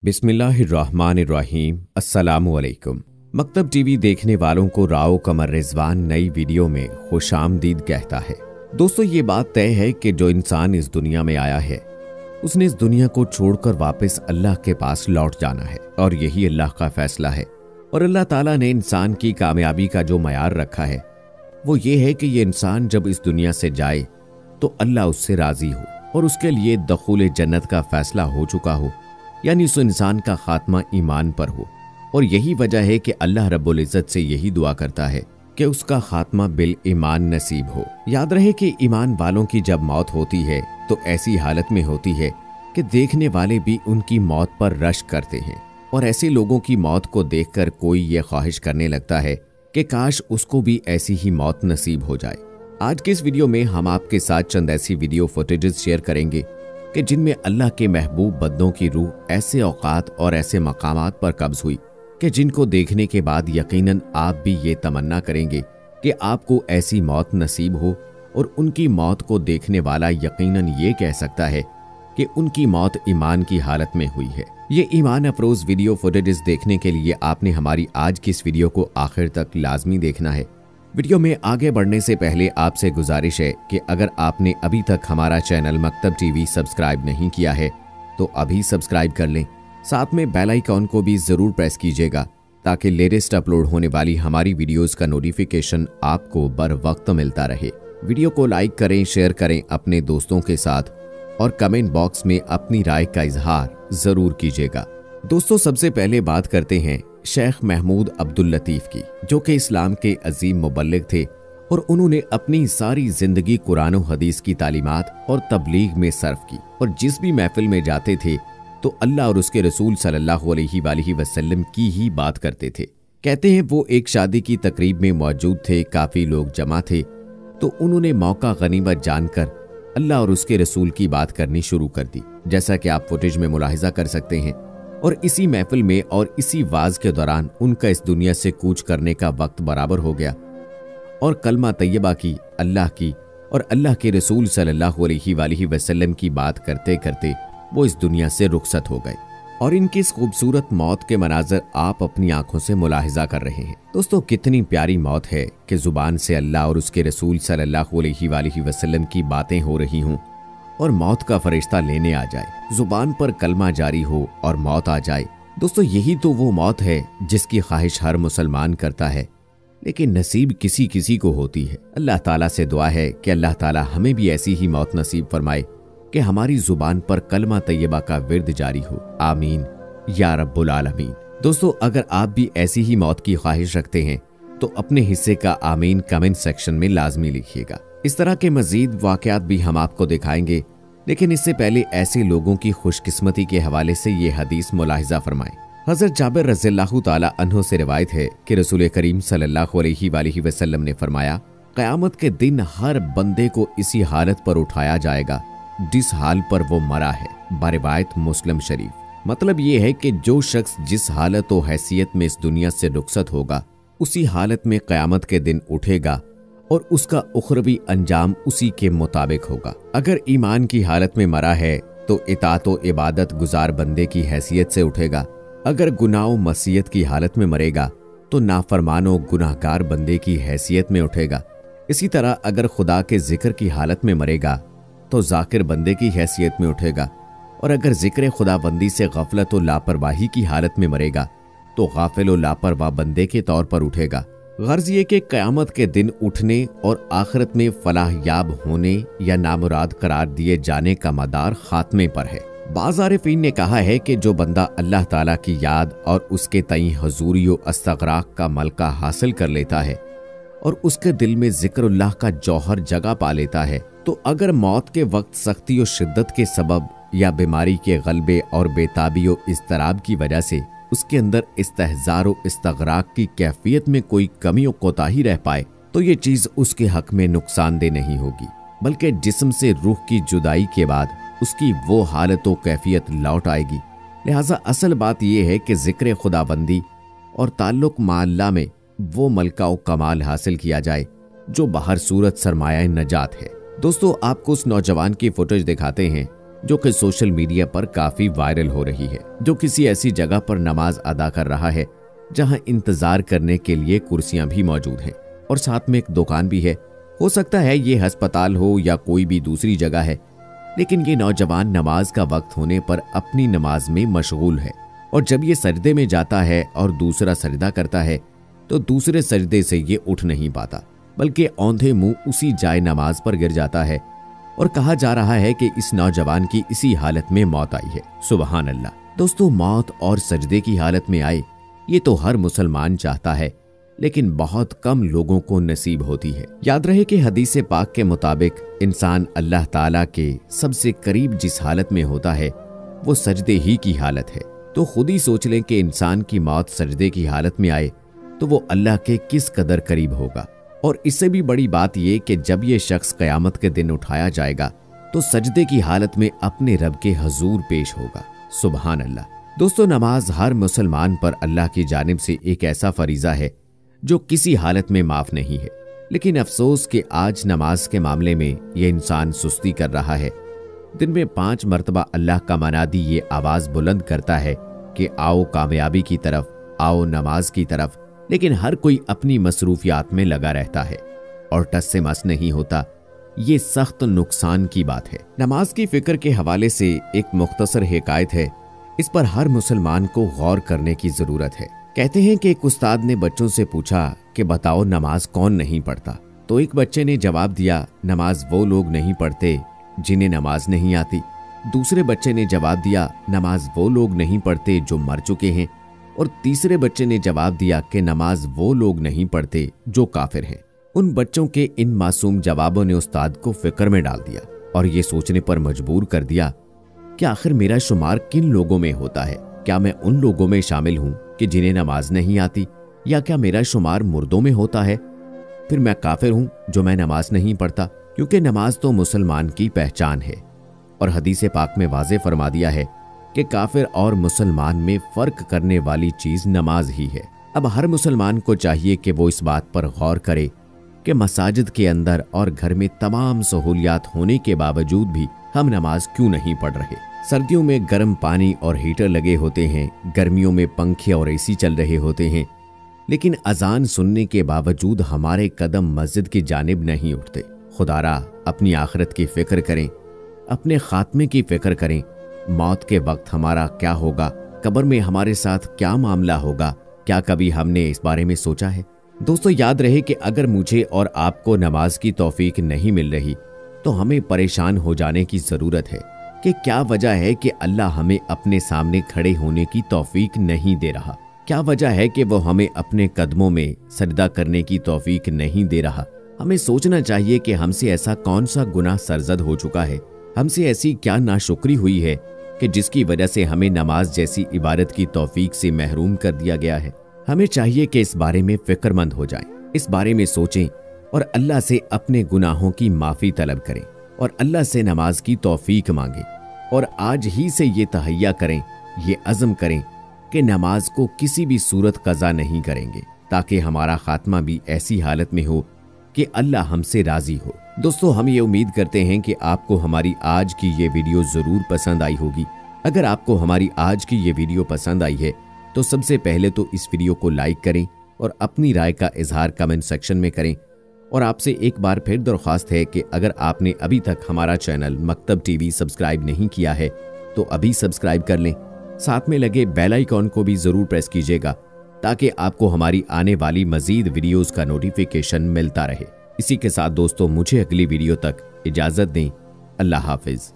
बिस्मिल्लाहिर्रहमानिर्रहीम। अस्सलामुअलैकुम। मकतब टीवी देखने वालों को राव कमर रिजवान नई वीडियो में खुशामदीद कहता है। दोस्तों, ये बात तय है कि जो इंसान इस दुनिया में आया है उसने इस दुनिया को छोड़कर वापस अल्लाह के पास लौट जाना है और यही अल्लाह का फैसला है। और अल्लाह ताला ने इंसान की कामयाबी का जो मयार रखा है वो ये है कि ये इंसान जब इस दुनिया से जाए तो अल्लाह उससे राजी हो और उसके लिए दखूल जन्नत का फैसला हो चुका हो, यानी उस इंसान का खात्मा ईमान पर हो। और यही वजह है कि अल्लाह रब्बुल इज़्ज़त से यही दुआ करता है कि उसका खात्मा बिल ईमान नसीब हो। याद रहे कि ईमान वालों की जब मौत होती है तो ऐसी हालत में होती है कि देखने वाले भी उनकी मौत पर रश्क करते हैं और ऐसे लोगों की मौत को देखकर कोई ये ख्वाहिश करने लगता है कि काश उसको भी ऐसी ही मौत नसीब हो जाए। आज के इस वीडियो में हम आपके साथ चंद ऐसी वीडियो फुटेजेस शेयर करेंगे कि जिनमें अल्लाह के महबूब बंदों की रूह ऐसे औकात और ऐसे मकामात पर कब्ज हुई कि जिनको देखने के बाद यकीनन आप भी ये तमन्ना करेंगे कि आपको ऐसी मौत नसीब हो। और उनकी मौत को देखने वाला यकीनन ये कह सकता है कि उनकी मौत ईमान की हालत में हुई है। ये ईमान अफरोज वीडियो फुटेजेस देखने के लिए आपने हमारी आज की इस वीडियो को आखिर तक लाजमी देखना है। वीडियो में आगे बढ़ने से पहले आपसे गुजारिश है कि अगर आपने अभी तक हमारा चैनल मकतब टीवी सब्सक्राइब नहीं किया है तो अभी सब्सक्राइब कर लें। साथ में बेल आइकॉन को भी जरूर प्रेस कीजिएगा ताकि लेटेस्ट अपलोड होने वाली हमारी वीडियोस का नोटिफिकेशन आपको बर वक्त मिलता रहे। वीडियो को लाइक करें, शेयर करें अपने दोस्तों के साथ और कमेंट बॉक्स में अपनी राय का इजहार जरूर कीजिएगा। दोस्तों, सबसे पहले बात करते हैं शेख महमूद अब्दुल लतीफ की, जो कि इस्लाम के अजीम मुबल्लिग थे और उन्होंने अपनी सारी जिंदगी कुरान और हदीस की तालीमात और तबलीग में सर्फ की और जिस भी महफिल में जाते थे तो अल्लाह और उसके रसूल सल्लल्लाहु अलैहि वसल्लम की ही बात करते थे। कहते हैं वो एक शादी की तकरीब में मौजूद थे, काफी लोग जमा थे, तो उन्होंने मौका गनीमत जानकर अल्लाह और उसके रसूल की बात करनी शुरू कर दी, जैसा कि आप फुटेज में मुलाहिजा कर सकते हैं। और इसी महफिल में और इसी वाज के दौरान उनका इस दुनिया से कूच करने का वक्त बराबर हो गया और कलमा तैयबा की, अल्लाह की और अल्लाह के रसूल सल्लल्लाहु अलैहि वसल्लम की बात करते करते वो इस दुनिया से रुखसत हो गए। और इनकी इस खूबसूरत मौत के मनाजर आप अपनी आंखों से मुलाहिजा कर रहे हैं। दोस्तों, कितनी प्यारी मौत है कि जुबान से अल्लाह और उसके रसूल सल्लल्लाहु अलैहि वसल्लम की बातें हो रही हों और मौत का फरिश्ता लेने आ जाए, जुबान पर कलमा जारी हो और मौत आ जाए। दोस्तों, यही तो वो मौत है जिसकी ख्वाहिश हर मुसलमान करता है, लेकिन नसीब किसी किसी को होती है। अल्लाह ताला से दुआ है कि अल्लाह ताला हमें भी ऐसी ही मौत नसीब फरमाए कि हमारी जुबान पर कलमा तैयबा का विर्द जारी हो। आमीन या रब्बुल आलमीन। दोस्तों, अगर आप भी ऐसी ही मौत की ख्वाहिश रखते हैं तो अपने हिस्से का आमीन कमेंट सेक्शन में लाजमी लिखिएगा। इस तरह के मजीद वाकयात भी हम आपको दिखाएंगे, लेकिन इससे पहले ऐसे लोगों की खुशकिस्मती के हवाले से ये हदीस मुलाहिजा फरमाएं। हज़रत जाबिर रज़ियल्लाहु ताला अन्हु से रिवायत है कि रसूल करीम सल्लल्लाहु अलैहि वसल्लम ने फरमाया, क़यामत के दिन हर बंदे को इसी हालत पर उठाया जाएगा जिस हाल पर वो मरा है। बारिवायत मुस्लिम शरीफ। मतलब ये है कि जो शख्स जिस हालत और हैसियत में इस दुनिया से रुखसत होगा उसी हालत में क़यामत के दिन उठेगा और उसका उखरवी अंजाम उसी के मुताबिक होगा। अगर ईमान की हालत में मरा है तो इताअत व इबादत गुजार बंदे की हैसियत से उठेगा। अगर गुनाह व मसीयत की हालत में मरेगा तो नाफरमानो गुनाहगार बंदे की हैसियत में उठेगा। इसी तरह अगर खुदा के जिक्र की हालत में मरेगा तो जाकिर बंदे की हैसियत में उठेगा और अगर जिक्र खुदाबंदी से गफलत और लापरवाही की हालत में मरेगा तो गाफिल और लापरवाह बंदे के तौर पर उठेगा। गर्ज ये कि क़यामत के दिन उठने और आखिरत में फलाहयाब होने या नामुराद करार दिए जाने का मदार खात्मे पर है। बाज़ आरिफीन ने कहा है कि जो बंदा अल्लाह ताला की याद और उसके तई हुजूरी व इस्तग़राक़ का मलका हासिल कर लेता है और उसके दिल में जिक्रुल्लाह का जौहर जगह पा लेता है तो अगर मौत के वक्त सख्ती और शिद्दत के सबब या बीमारी के गलबे और बेताबी और इज़्तिराब की वजह से उसके अंदर इस्तेहज़ार और इस्तग़राक़ की कैफियत में कोई कमी और कोताही रह पाए तो ये चीज़ उसके हक में नुकसानदेह नहीं होगी, बल्कि जिस्म से रूह की जुदाई के बाद उसकी वो हालत व कैफियत लौट आएगी। लिहाजा असल बात यह है कि जिक्र खुदाबंदी और ताल्लुक मा अल्लाह में वो मलका व कमाल हासिल किया जाए जो बाहर सूरत सरमाया नजात है। दोस्तों, आपको उस नौजवान की फुटेज दिखाते हैं जो कि सोशल मीडिया पर काफी वायरल हो रही है, जो किसी ऐसी जगह पर नमाज अदा कर रहा है जहां इंतजार करने के लिए कुर्सियां भी मौजूद हैं और साथ में एक दुकान भी है। हो सकता है ये अस्पताल हो या कोई भी दूसरी जगह है, लेकिन ये नौजवान नमाज का वक्त होने पर अपनी नमाज में मशगूल है और जब ये सजदे में जाता है और दूसरा सजदा करता है तो दूसरे सजदे से ये उठ नहीं पाता, बल्कि औंधे मुंह उसी जाए नमाज पर गिर जाता है और कहा जा रहा है कि इस नौजवान की इसी हालत में मौत आई है। सुबहान अल्लाह। दोस्तों, मौत और सजदे की हालत में आए ये तो हर मुसलमान चाहता है, लेकिन बहुत कम लोगों को नसीब होती है। याद रहे कि हदीस पाक के मुताबिक इंसान अल्लाह ताला के सबसे करीब जिस हालत में होता है वो सजदे ही की हालत है। तो खुद ही सोच लें कि इंसान की मौत सजदे की हालत में आए तो वो अल्लाह के किस कदर करीब होगा। और इससे भी बड़ी बात यह कि जब ये शख्स कयामत के दिन उठाया जाएगा तो सजदे की हालत में अपने रब के हजूर पेश होगा। सुबहान अल्लाह। दोस्तों, नमाज हर मुसलमान पर अल्लाह की जानिब से एक ऐसा फरीजा है जो किसी हालत में माफ नहीं है, लेकिन अफसोस कि आज नमाज के मामले में यह इंसान सुस्ती कर रहा है। दिन में 5 मरतबा अल्लाह का मनादी ये आवाज बुलंद करता है कि आओ कामयाबी की तरफ, आओ नमाज की तरफ, लेकिन हर कोई अपनी मसरूफियात में लगा रहता है और टस से मस नहीं होता। ये सख्त नुकसान की बात है। नमाज की फिक्र के हवाले से एक मुख्तसर हिकायत है, इस पर हर मुसलमान को गौर करने की जरूरत है। कहते हैं कि एक उस्ताद ने बच्चों से पूछा कि बताओ नमाज कौन नहीं पढ़ता। तो एक बच्चे ने जवाब दिया, नमाज वो लोग नहीं पढ़ते जिन्हें नमाज नहीं आती। दूसरे बच्चे ने जवाब दिया, नमाज वो लोग नहीं पढ़ते जो मर चुके हैं। और तीसरे बच्चे ने जवाब दिया कि नमाज वो लोग नहीं पढ़ते जो काफिर हैं। उन बच्चों के इन मासूम जवाबों ने उस्ताद को फिक्र में डाल दिया और ये सोचने पर मजबूर कर दिया कि आखिर मेरा शुमार किन लोगों में होता है। क्या मैं उन लोगों में शामिल हूं कि जिन्हें नमाज नहीं आती, या क्या मेरा शुमार मुर्दों में होता है? फिर मैं काफिर हूं जो मैं नमाज नहीं पढ़ता, क्योंकि नमाज तो मुसलमान की पहचान है और हदीस पाक में वाज़े फरमा दिया है कि काफिर और मुसलमान में फर्क करने वाली चीज नमाज ही है। अब हर मुसलमान को चाहिए कि वो इस बात पर गौर करे कि मसाजिद के अंदर और घर में तमाम सहूलियात होने के बावजूद भी हम नमाज क्यों नहीं पढ़ रहे। सर्दियों में गर्म पानी और हीटर लगे होते हैं, गर्मियों में पंखे और एसी चल रहे होते हैं, लेकिन अजान सुनने के बावजूद हमारे कदम मस्जिद की जानिब नहीं उठते। खुदारा अपनी आखिरत की फिक्र करें, अपने खात्मे की फिक्र करें। मौत के वक्त हमारा क्या होगा, कब्र में हमारे साथ क्या मामला होगा, क्या कभी हमने इस बारे में सोचा है? दोस्तों, याद रहे कि अगर मुझे और आपको नमाज की तौफीक नहीं मिल रही तो हमें परेशान हो जाने की जरूरत है कि क्या वजह है कि अल्लाह हमें अपने सामने खड़े होने की तौफीक नहीं दे रहा। क्या वजह है कि वो हमें अपने कदमों में सजदा करने की तौफीक नहीं दे रहा। हमें सोचना चाहिए कि हमसे ऐसा कौन सा गुनाह सरजद हो चुका है, हमसे ऐसी क्या नाशुक्री हुई है कि जिसकी वजह से हमें नमाज जैसी इबादत की तौफीक से महरूम कर दिया गया है। हमें चाहिए कि इस बारे में फिक्रमंद हो जाएं, इस बारे में सोचें और अल्लाह से अपने गुनाहों की माफ़ी तलब करें और अल्लाह से नमाज की तौफीक मांगें और आज ही से ये तहैया करें, ये अज़म करें कि नमाज को किसी भी सूरत कज़ा नहीं करेंगे, ताकि हमारा खात्मा भी ऐसी हालत में हो कि अल्लाह हमसे राज़ी हो। दोस्तों, हम ये उम्मीद करते हैं कि आपको हमारी आज की ये वीडियो ज़रूर पसंद आई होगी। अगर आपको हमारी आज की ये वीडियो पसंद आई है तो सबसे पहले तो इस वीडियो को लाइक करें और अपनी राय का इजहार कमेंट सेक्शन में करें। और आपसे एक बार फिर दरख्वास्त है कि अगर आपने अभी तक हमारा चैनल मकतब टीवी सब्सक्राइब नहीं किया है तो अभी सब्सक्राइब कर लें। साथ में लगे बेल आइकॉन को भी ज़रूर प्रेस कीजिएगा ताकि आपको हमारी आने वाली मज़ीद वीडियोज़ का नोटिफिकेशन मिलता रहे। इसी के साथ दोस्तों, मुझे अगली वीडियो तक इजाज़त दें। अल्लाह हाफिज़।